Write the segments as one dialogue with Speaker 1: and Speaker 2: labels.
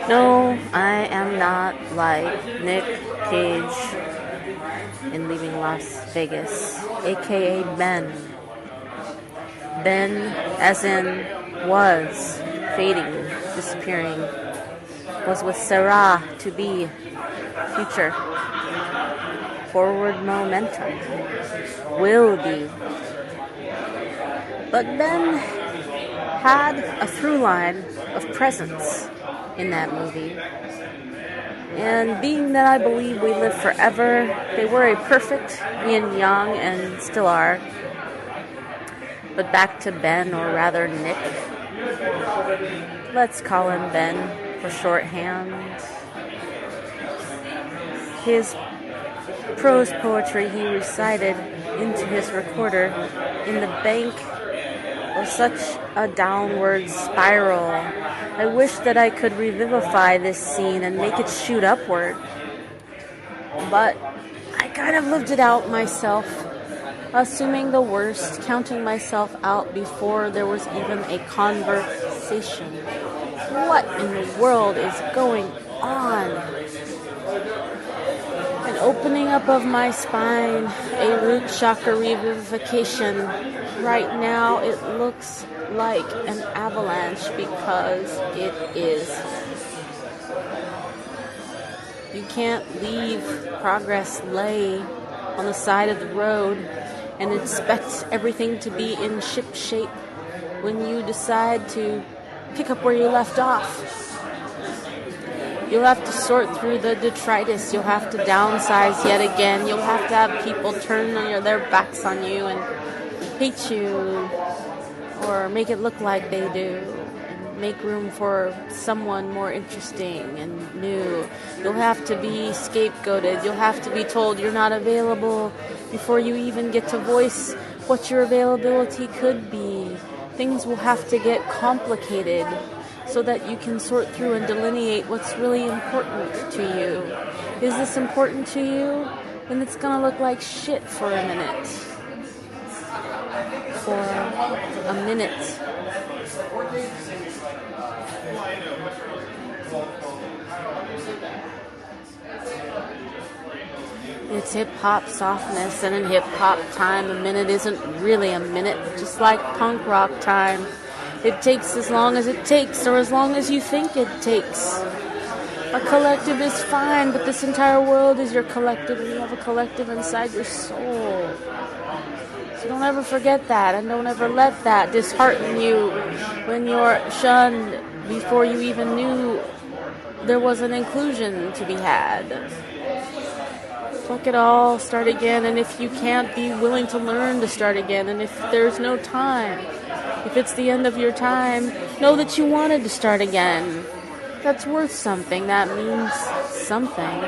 Speaker 1: No, I am not like Nick Cage in Leaving Las Vegas, aka Ben. Ben, as in was, fading, disappearing, was with Sarah to be, future, forward momentum, will be. But Ben had a through line of presence in that movie. And being that I believe we live forever, they were a perfect yin yang and still are. But back to Ben, or rather Nick. Let's call him Ben for shorthand. His prose poetry he recited into his recorder in the bank was such a downward spiral. I wish that I could revivify this scene and make it shoot upward. But I kind of lived it out myself, assuming the worst, counting myself out before there was even a conversation. What in the world is going on? An opening up of my spine, a root chakra revivification. Right now it looks like an avalanche because it is. You can't leave progress lay on the side of the road and expect everything to be in ship shape when you decide to pick up where you left off. You'll have to sort through the detritus. You'll have to downsize yet again. You'll have to have people turn their backs on you and hate you or make it look like they do. And make room for someone more interesting and new. You'll have to be scapegoated. You'll have to be told you're not available before you even get to voice what your availability could be. Things will have to get complicated so that you can sort through and delineate what's really important to you. Is this important to you? Then it's gonna look like shit for a minute. For a minute. It's hip-hop softness, and in hip-hop time, a minute isn't really a minute, just like punk rock time. It takes as long as it takes, or as long as you think it takes. A collective is fine, but this entire world is your collective, and you have a collective inside your soul. So don't ever forget that, and don't ever let that dishearten you when you're shunned before you even knew there was an inclusion to be had. Fuck it all, start again, and if you can't be willing to learn to start again, and if there's no time, if it's the end of your time, know that you wanted to start again. That's worth something. That means something.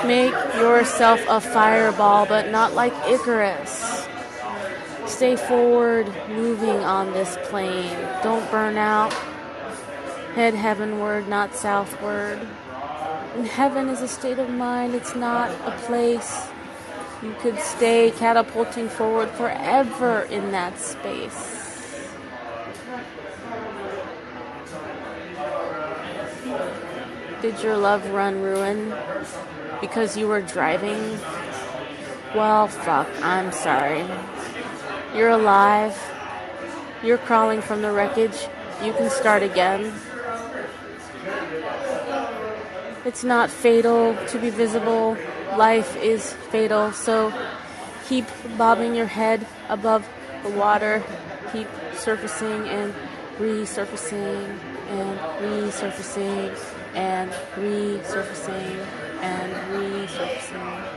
Speaker 1: Make yourself a fireball, but not like Icarus. Stay forward, moving on this plane. Don't burn out. Head heavenward, not southward. And heaven is a state of mind. It's not a place. You could stay catapulting forward forever in that space. Did your love run ruin because you were driving? Well, fuck, I'm sorry. You're alive. You're crawling from the wreckage. You can start again. It's not fatal to be visible. Life is fatal, so keep bobbing your head above the water. Keep surfacing and resurfacing and resurfacing and resurfacing and resurfacing.